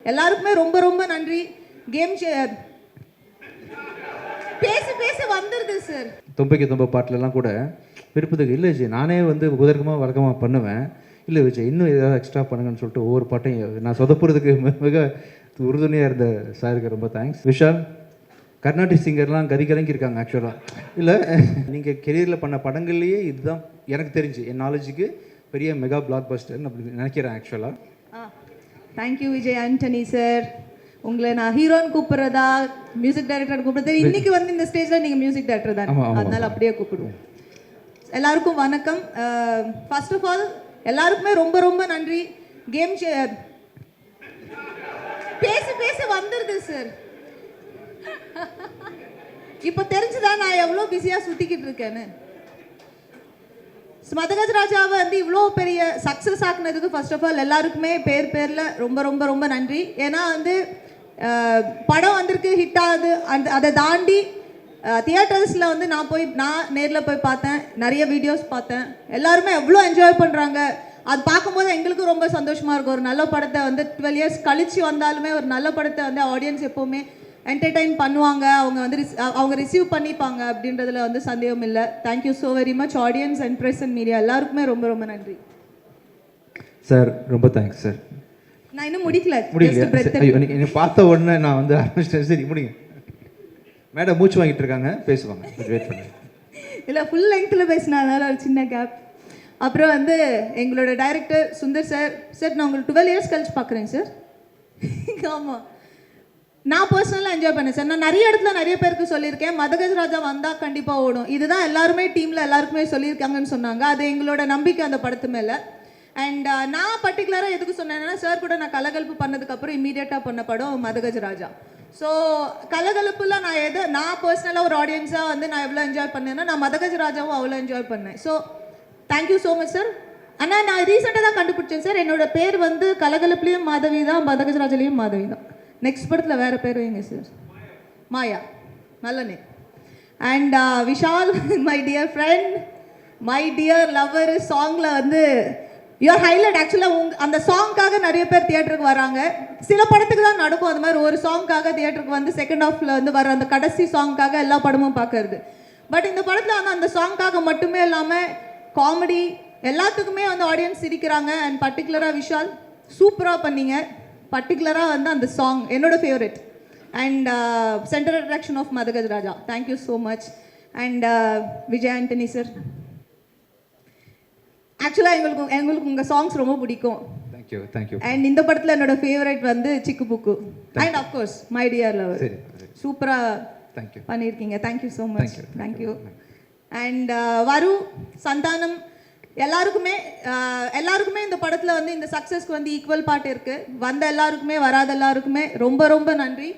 எல்லாருக்குமே ரொம்ப ரொம்ப நன்றி. கேம் பேசி வந்துருது சார். தொம்பைக்கு தொம்ப பாட்டிலலாம் கூட விருப்பத்துக்கு இல்லை விஜய், நானே வந்து உதர்க்கமாக வழக்கமாக பண்ணுவேன். இல்லை விஜய் இன்னும் ஏதாவது எக்ஸ்ட்ரா பண்ணுங்கன்னு சொல்லிட்டு ஒவ்வொரு பாட்டையும் நான் சொதப்புறதுக்கு மிக உறுதுணையாக இருந்த சாருக்கு ரொம்ப தேங்க்ஸ். விஷால், கர்நாடிக் சிங்கர்லாம் கலங்கியிருக்காங்க ஆக்சுவலாக. இல்லை, நீங்கள் கெரியரில் பண்ண படங்கள்லேயே இதுதான் எனக்கு தெரிஞ்சு என் நாலேஜுக்கு பெரிய மெகா பிளாக் பஸ்டர்னு அப்படி நினைக்கிறேன் ஆக்சுவலாக. Thank you Vijay Antony sir. உங்களை நான் ஹீரோன்னு கூப்பிட்றதா மியூசிக் டைரக்டர் கூப்பிட்றது, இன்னைக்கு வந்து இந்த ஸ்டேஜில் நீங்கள் மியூசிக் டைரக்டர் தான், அதனால அப்படியே கூப்பிடுவோம். எல்லாருக்கும் வணக்கம். ஃபர்ஸ்ட் ஆஃப் ஆல் எல்லாருக்குமே ரொம்ப ரொம்ப நன்றி. கேம் பேசி வந்துருது சார். இப்போ தெரிஞ்சுதான் நான் எவ்வளோ பிஸியாக சுற்றிக்கிட்டு இருக்கேன்னு. மதகஜ ராஜாவை வந்து இவ்வளோ பெரிய சக்ஸஸ் ஆக்குனதுக்கு ஃபர்ஸ்ட் ஆஃப் ஆல் எல்லாருக்குமே பேரில் ரொம்ப ரொம்ப ரொம்ப நன்றி. ஏன்னா வந்து படம் வந்திருக்கு, ஹிட் ஆகுது, அதை தாண்டி தியேட்டர்ஸில் வந்து நான் நேரில் போய் பார்த்தேன், நிறைய வீடியோஸ் பார்த்தேன். எல்லாருமே எவ்வளோ என்ஜாய் பண்ணுறாங்க. அது பார்க்கும்போது எங்களுக்கும் ரொம்ப சந்தோஷமாக இருக்கும். ஒரு நல்ல படத்தை வந்து 12 இயர்ஸ் கழித்து வந்தாலுமே ஒரு நல்ல படத்தை வந்து ஆடியன்ஸ் எப்போவுமே என்டர்டெயின் பண்ணுவாங்க, அவங்க ரிசீவ் பண்ணிப்பாங்க அப்படின்றதுல வந்து சந்தேகம் இல்லை. Thank you so very much audience and press and media எல்லாருக்குமே ரொம்ப ரொம்ப நன்றி சார். ரொம்ப தேங்க்ஸ் சார். நான் இன்னும் முடிக்கல. நீ பார்த்த உடனே நான் வந்து ஆரம்பிச்சிட்டேன். சரி முடிங்க மேடம், மூச்சு வாங்கிட்டு இருக்காங்க, பேசுவாங்க, வெயிட் பண்ணுங்க. இல்லை, ஃபுல் லெங்க்த்தில் பேசினதுனால ஒரு சின்ன கேப். அப்புறம் வந்து எங்களோட டைரக்டர் சுந்தர் சார். சார் நான் உங்களுக்கு 12 இயர்ஸ் கழிச்சு பார்க்குறேன் சார். ஆமாம், நான் பர்சனலாக என்ஜாய் பண்ணேன் சார். நான் நிறைய இடத்துல நிறைய பேருக்கு சொல்லியிருக்கேன், மதகஜ ராஜா வந்தால் கண்டிப்பாக ஓடும், இதுதான் எல்லாருமே டீமில் எல்லாருக்குமே சொல்லியிருக்காங்கன்னு சொன்னாங்க. அது எங்களோட நம்பிக்கை அந்த படத்து மேலே. அண்ட் நான் பர்டிகுலராக எதுக்கு சொன்னேன்னா, சார் கூட நான் கலகலப்பு பண்ணதுக்கப்புறம் இம்மீடியட்டாக பண்ண படம் மதகஜ ராஜா. ஸோ கலகலப்புல நான் பர்சனலாக ஒரு ஆடியன்ஸாக வந்து நான் எவ்வளோ என்ஜாய் பண்ணேன்னா, நான் மதகஜ ராஜாவும் அவ்வளோ என்ஜாய் பண்ணேன். So thank you so much sir. ஆனால் நான் ரீசெண்டாக தான் கண்டுபிடிச்சேன் சார், என்னோட பேர் வந்து கலகலப்புலேயும் மாதவி தான், மதகஜ ராஜாலையும் மாதவி தான். நெக்ஸ்ட் படத்தில் வேறு பேர் வைங்க சார், மாயா. நல்ல name. And Vishal, my dear friend, my dear lover, சாங்கில் வந்து யுவர் ஹைலைட். ஆக்சுவலாக அந்த சாங்க்காக நிறைய பேர் தியேட்டருக்கு வராங்க. சில படத்துக்கு தான் நடக்கும் அது மாதிரி, ஒரு சாங்க்காக தியேட்டருக்கு வந்து செகண்ட் ஹாஃபில் வந்து வர அந்த கடைசி சாங்க்காக எல்லா படமும் பார்க்கறது. பட் இந்த படத்தில் வந்து அந்த சாங்க்காக மட்டுமே இல்லாமல் காமெடி எல்லாத்துக்குமே வந்து ஆடியன்ஸ் சிரிக்கிறாங்க. அண்ட் பர்டிகுலராக விஷால் சூப்பராக பண்ணீங்க. பர்டிகுலராக வந்து அந்த சாங் என்னோட favourite. And centre attraction of Madhagaja Raja. Thank you so much. And Vijay Antony sir, ஆக்சுவலாக எங்களுக்கு உங்கள் சாங்ஸ் ரொம்ப பிடிக்கும். தேங்க்யூ. அண்ட் இந்த படத்தில் என்னோட ஃபேவரெட் வந்து Chikku Bukku and of course my dear lover. சூப்பராக பண்ணியிருக்கீங்க. Thank you so much. Thank you. And Varu, Santhanam, எல்லாருக்குமே இந்த படத்தில் வந்து இந்த சக்ஸஸ்க்கு வந்து ஈக்குவல் பார்ட் இருக்குது. வந்த எல்லாருக்குமே வராத எல்லாருக்குமே ரொம்ப ரொம்ப நன்றி.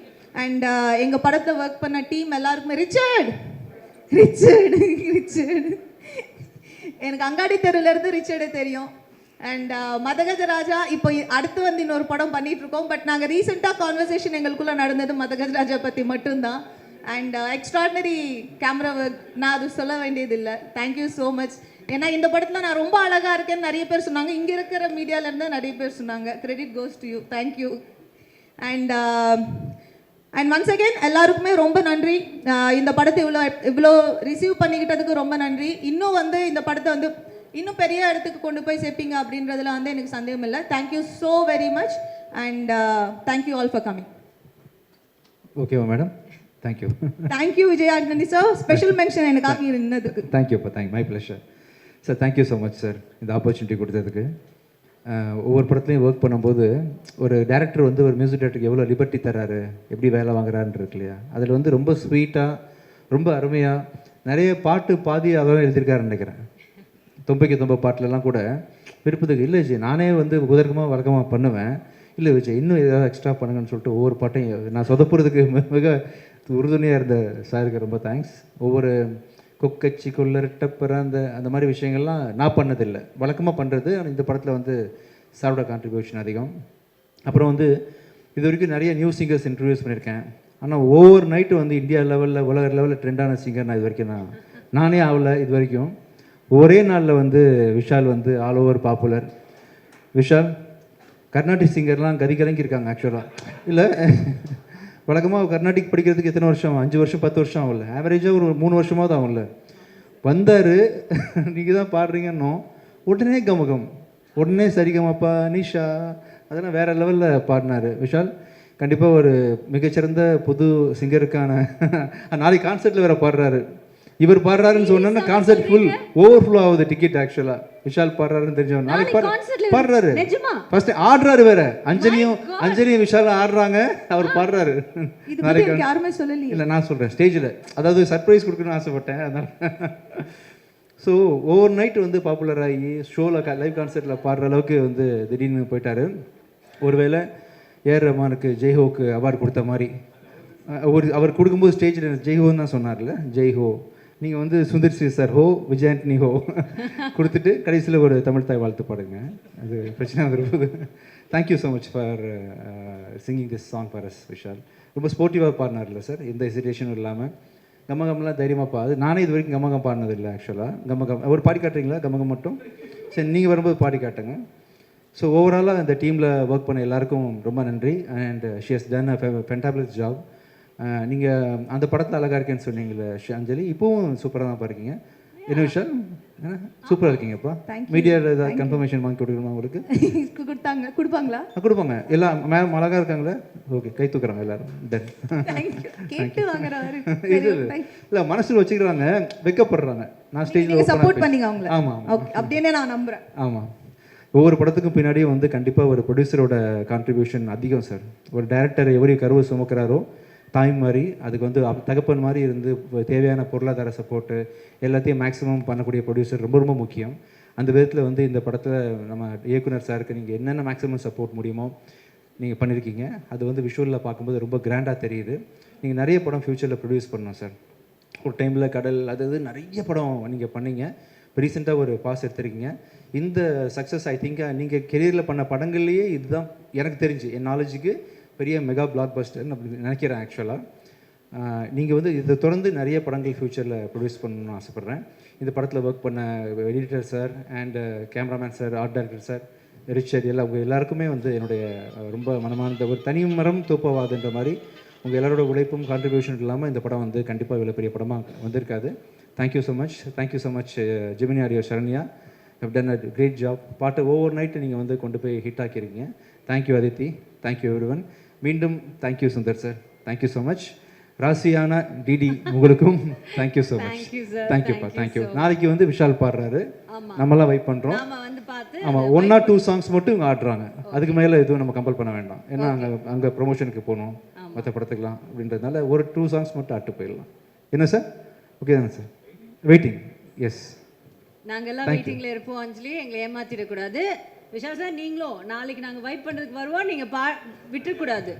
அண்ட் எங்கள் படத்தில் ஒர்க் பண்ண டீம் எல்லாருக்குமே, ரிச்சர்டு எனக்கு அங்காடி தெருவிலேருந்து ரிச்சர்டு தெரியும். அண்ட் மதகஜ ராஜா இப்போ அடுத்து வந்து இன்னொரு படம் பண்ணிட்டு இருக்கோம். பட் நாங்கள் ரீசெண்டாக கான்வர்சேஷன் எங்களுக்குள்ளே நடந்தது மதகஜ ராஜா பற்றி மட்டும்தான். அண்ட் எக்ஸ்ட்ராடினரி கேமரா ஒர்க், நான் அது சொல்ல வேண்டியதில்லை. Thank you so much. ஏன்னா இந்த படத்தில் நான் ரொம்ப அழகாக இருக்கேன்னு நிறைய பேர் சொன்னாங்க, இங்கே இருக்கிற மீடியாவிலேருந்து நிறைய பேர் சொன்னாங்க. Credit goes to you. Thank you. And once again எல்லாருக்குமே ரொம்ப நன்றி. இந்த படத்தை இவ்வளோ ரிசீவ் பண்ணிக்கிட்டதுக்கு ரொம்ப நன்றி. இன்னும் வந்து இந்த படத்தை வந்து இன்னும் பெரிய இடத்துக்கு கொண்டு போய் சேர்ப்பீங்க அப்படின்றதுல வந்து எனக்கு சந்தேகம் இல்லை. Thank you so very much. And thank you all for coming. ஓகேவா madam? Thank you. Thank you Vijay Antony sir. Special mention எனக்காக இருந்ததுக்கு. தேங்க்யூப்பா. My pleasure sir. Thank you so much sir இந்த ஆப்பர்ச்சுனிட்டி கொடுத்ததுக்கு. ஒவ்வொரு படத்துலையும் ஒர்க் பண்ணும்போது ஒரு டேரக்டர் வந்து ஒரு மியூசிக் டேரக்டருக்கு எவ்வளோ லிபர்ட்டி தராரு, எப்படி வேலை வாங்குறாருன்னு இருக்கு இல்லையா? அதில் வந்து ரொம்ப ஸ்வீட்டாக, ரொம்ப அருமையாக நிறைய பாட்டு பாதி அவரும் எழுதியிருக்காருன்னு நினைக்கிறேன். தொம்பைக்கு தொம்ப பாட்டிலலாம் கூட விருப்பத்துக்கு இல்லை விஜய், நானே வந்து உதர்க்கமாக வழக்கமாக பண்ணுவேன், இல்லை விஜய் இன்னும் ஏதாவது எக்ஸ்ட்ரா பண்ணுங்கன்னு சொல்லிட்டு ஒவ்வொரு பாட்டையும் நான் சொதப்புறதுக்கு மிக உறுதுணையாக இருந்த சாருக்கு ரொம்ப தேங்க்ஸ். ஒவ்வொரு கொக்கச்சி கொள்ளரட்டப்புற அந்த மாதிரி விஷயங்கள்லாம் நான் பண்ணதில்லை, வழக்கமாக பண்ணுறது. ஆனால் இந்த படத்தில் வந்து சாரோட கான்ட்ரிபியூஷன் அதிகம். அப்புறம் வந்து இது வரைக்கும் நிறைய நியூ சிங்கர்ஸ் இன்ட்ரடியூஸ் பண்ணியிருக்கேன். ஆனால் ஓவர் நைட்டு வந்து இந்தியா லெவலில் உலக லெவலில் ட்ரெண்டான சிங்கர் நான் இது வரைக்கும் நானே ஆகலை. இது வரைக்கும் ஒரே நாளில் வந்து விஷால் வந்து all over popular. Vishal, Carnatic சிங்கர்லாம் கலங்கி இருக்காங்க ஆக்சுவலாக. இல்லை, வழக்கமாக கர்நாடிக் படிக்கிறதுக்கு எத்தனை வருஷம்? 5 வருஷம் 10 வருஷம் ஆகல, ஆவரேஜாக ஒரு 3 வருஷமாவது ஆகும்ல. வந்தார், நீங்கள் தான் பாடுறீங்கன்னோ உடனே கமகம், உடனே சரிகமப்பா நிஷா அதெல்லாம் வேறு லெவலில் பாடினார் விஷால். கண்டிப்பாக ஒரு மிகச்சிறந்த புது சிங்கருக்கான நாளைக்கு கான்சர்ட்டில் வேறு பாடுறாரு. இவர் பாடுறாருன்னு சொன்னா கான்சர்ட் ஃபுல் ஓவர்ஃப்ளோ ஆகுது டிக்கெட். ஆக்சுவலா விஷால் பாடுறாருன்னு தெரிஞ்சவன் நாளைக்கு பாடுறாரு, ஃபர்ஸ்ட் ஆடுறாரு வேற. அஞ்சலியும் விஷாலும் ஆடுறாங்க, அவர் பாடுறாரு நாளைக்கு. யாருமே சொல்லலையே. இல்லை, நான் சொல்கிறேன் ஸ்டேஜில், அதாவது சர்ப்ரைஸ் கொடுக்கணும்னு ஆசைப்பட்டேன். அதனால ஸோ ஓவர் நைட் வந்து பாப்புலர் ஆகி ஷோவில் லைவ் கான்சர்ட்டில் பாடுற அளவுக்கு வந்து திடீர்னு போயிட்டாரு. ஒருவேளை ஏஆர் ரஹ்மானுக்கு ஜெய்ஹோக்கு அவார்டு கொடுத்த மாதிரி அவர் கொடுக்கும்போது ஸ்டேஜில் ஜெய்ஹோன்னு தான் சொன்னார்ல, ஜெய்ஹோ. நீங்கள் வந்து சுந்தர் சி சார் ஹோ, விஜயாண்டனி ஹோ கொடுத்துட்டு கடைசியில் ஒரு தமிழ் தாய் வாழ்த்து பாடுங்க. அது பிரச்சனை வந்துருப்போது. Thank you so much for singing this song for us Vishal. ரொம்ப ஸ்போர்ட்டிவாக பாடினார்ல சார், எந்த ஹெசிடேஷனும் இல்லாமல். கமகம்லாம் தைரியமாக பாடு. நானே இது வரைக்கும் கமகம் பாடினது இல்லை ஆக்சுவலாக. கமகம் ஒரு பாடி காட்டுறீங்களா? கமகம் மட்டும் சரி, நீங்கள் வரும்போது பாடி காட்டுங்க. ஸோ ஓவராலாக இந்த டீமில் ஒர்க் பண்ண எல்லாருக்கும் ரொம்ப நன்றி. And she has done a ஃபென்டாபிளஸ் job. நீங்கள் அந்த படத்தில் அழகாக இருக்கேன்னு சொன்னீங்களே அஞ்சலி, இப்போவும் சூப்பராக தான் பாருக்கீங்க. என்ன விஷயம் சூப்பராக இருக்கீங்கப்பா. மீடியாவில் ஏதாவது கன்ஃபர்மேஷன் வாங்கி கொடுக்கணுமா உங்களுக்கு? கொடுப்பாங்களா? கொடுப்பாங்க. எல்லாம் மேம் அழகாக இருக்காங்களே, ஓகே, கை தூக்குறாங்க எல்லாரும். டன். இல்லை, மனசில் வச்சுக்கிறாங்க, வெக்கப்படுறாங்க. நான் ஸ்டேஜில் சப்போர்ட் பண்ணீங்க அவங்கள. ஆமாம், அப்படியே நான் நம்புகிறேன். ஆமாம், ஒவ்வொரு படத்துக்கும் பின்னாடியும் வந்து கண்டிப்பாக ஒரு ப்ரொடியூசரோட கான்ட்ரிபியூஷன் அதிகம் சார். ஒரு டைரக்டர் எவரி கருவை சுமக்கிறாரோ தாய் மாதிரி, அதுக்கு வந்து தகப்பன் மாதிரி இருந்து தேவையான பொருளாதார சப்போர்ட்டு எல்லாத்தையும் மேக்ஸிமம் பண்ணக்கூடிய ப்ரொடியூசர் ரொம்ப ரொம்ப முக்கியம். அந்த விதத்தில் வந்து இந்த படத்தில் நம்ம இயக்குனர் சாருக்கு நீங்கள் என்னென்ன மேக்ஸிமம் சப்போர்ட் முடியுமோ நீங்கள் பண்ணியிருக்கீங்க. அது வந்து விஷுவலில் பார்க்கும்போது ரொம்ப கிராண்டாக தெரியுது. நீங்கள் நிறைய படம் ஃப்யூச்சரில் ப்ரொடியூஸ் பண்ணணும் சார். ஒரு டைமில் கடல் அது நிறைய படம் நீங்கள் பண்ணீங்க. ரீசெண்டாக ஒரு பாஸ் எடுத்திருக்கீங்க. இந்த சக்ஸஸ் ஐ திங்க் நீங்கள் கெரியரில் பண்ண படங்கள்லேயே இதுதான் எனக்கு தெரிஞ்சு, என் நாலேஜுக்கு பெரிய மெகா பிளாக் பஸ்டர்னு அப்படி நினைக்கிறேன் ஆக்சுவலாக. நீங்கள் வந்து இதை தொடர்ந்து நிறைய படங்கள் ஃப்யூச்சரில் ப்ரொடியூஸ் பண்ணணும்னு ஆசைப்பட்றேன். இந்த படத்தில் ஒர்க் பண்ண editor sir and cameraman sir, art director sir, Richard, உங்கள் எல்லாருக்குமே வந்து என்னுடைய ரொம்ப மனமார்ந்த ஒரு தனி மரம் தோப்பவாதுன்ற மாதிரி உங்கள் எல்லாரோட உழைப்பும் கான்ட்ரிபியூஷன் இல்லாமல் இந்த படம் வந்து கண்டிப்பாக இவ்வளோ பெரிய படமாக வந்திருக்காது. Thank you so much. Thank you so much Gemini audio Saranya, have done a great job. பாட்டு ஓவர் நைட்டு நீங்கள் வந்து கொண்டு போய் ஹிட் ஆக்கியிருக்கீங்க. Thank you Aditi, thank you everyone. மீண்டும் thank you Sundar sir, thank you so much. ராசியான டிடி உங்களுக்கும் தேங்க்யூ ஸோ மச். தேங்க்யூப்பா, தேங்க்யூ. நாளைக்கு வந்து விஷால் பாடுறாரு, நம்மளாம் வெயிட் பண்ணுறோம். ஆமாம், 1 or 2 சாங்ஸ் மட்டும் இவங்க ஆடுறாங்க. அதுக்கு மேலே எதுவும் நம்ம கம்பல் பண்ண வேண்டாம். ஏன்னா அங்கே ப்ரொமோஷனுக்கு போகணும், மற்ற படத்துக்கலாம் அப்படின்றதுனால ஒரு 2 சாங்ஸ் மட்டும் ஆட்டு போயிடலாம். என்ன சார்? ஓகே தானே சார்? வெயிட்டிங். எஸ், நாங்கெல்லாம் வெயிட்டிங்ல இருப்போம். அஞ்சலி, எங்களை ஏமாத்திடக்கூடாது. விஷால் சார், நீங்களும் நாளைக்கு நாங்கள் வைப் பண்ணுறதுக்கு வருவோம், நீங்கள் விட்டுக்கூடாது.